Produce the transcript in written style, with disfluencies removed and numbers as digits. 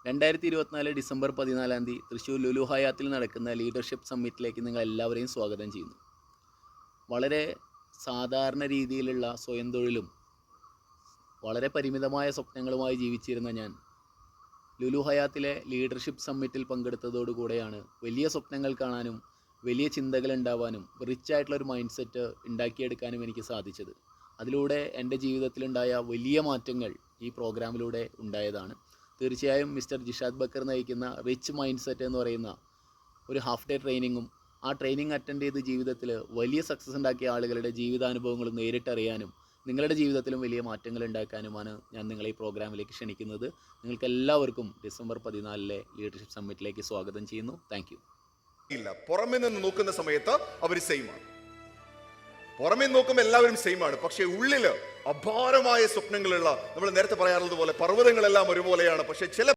2024 December 14 Thrissur Lulu ഹയാത്തിൽ നടക്കുന്ന leadership സമ്മിറ്റിലേക്ക് നിങ്ങൾ എല്ലാവരെയും സ്വാഗതം ചെയ്യുന്നു. വളരെ സാധാരണ രീതിയിലുള്ള സ്വയം തൊഴിലും വളരെ പരിമിതമായ സ്വപ്നങ്ങളുമായി ജീവിച്ചിരുന്ന ഞാൻ ലുലു ഹയാത്തിലെ ലീഡർഷിപ്പ് സമ്മിറ്റിൽ പങ്കെടുത്തതോടുകൂടെയാണ് വലിയ സ്വപ്നങ്ങൾ കാണാനും വലിയ ചിന്തകൾ ഉണ്ടാവാനും റിച്ച് ആയിട്ടുള്ളൊരു മൈൻഡ് സെറ്റ് ഉണ്ടാക്കിയെടുക്കാനും എനിക്ക് സാധിച്ചത്. അതിലൂടെ എൻ്റെ ജീവിതത്തിലുണ്ടായ വലിയ മാറ്റങ്ങൾ ഈ പ്രോഗ്രാമിലൂടെ ഉണ്ടായതാണ്. തീർച്ചയായും മിസ്റ്റർ ജിഷാദ് ബക്കർ നയിക്കുന്ന റിച്ച് മൈൻഡ് സെറ്റ് എന്ന് പറയുന്ന ഒരു ഹാഫ് ഡേ ട്രെയിനിങ്ങും ആ ട്രെയിനിങ് അറ്റൻഡ് ചെയ്ത് ജീവിതത്തിൽ വലിയ സക്സസ് ഉണ്ടാക്കിയ ആളുകളുടെ ജീവിതാനുഭവങ്ങളും നേരിട്ടറിയാനും നിങ്ങളുടെ ജീവിതത്തിലും വലിയ മാറ്റങ്ങൾ ഉണ്ടാക്കാനുമാണ് ഞാൻ നിങ്ങളെ ഈ പ്രോഗ്രാമിലേക്ക് ക്ഷണിക്കുന്നത്. നിങ്ങൾക്ക് എല്ലാവർക്കും ഡിസംബർ 14 ലീഡർഷിപ്പ് സമ്മിറ്റിലേക്ക് സ്വാഗതം ചെയ്യുന്നു. താങ്ക് ഇല്ല, പുറമെ നിന്ന് നോക്കുന്ന സമയത്ത് അവർ സെയിമാണ്. പുറമേ നോക്കുമ്പോൾ എല്ലാവരും സെയിമാണ്. പക്ഷേ ഉള്ളില് അപാരമായ സ്വപ്നങ്ങളുള്ള, നമ്മൾ നേരത്തെ പറയാറുള്ളത് പോലെ പർവ്വതങ്ങളെല്ലാം ഒരുപോലെയാണ്. പക്ഷെ ചില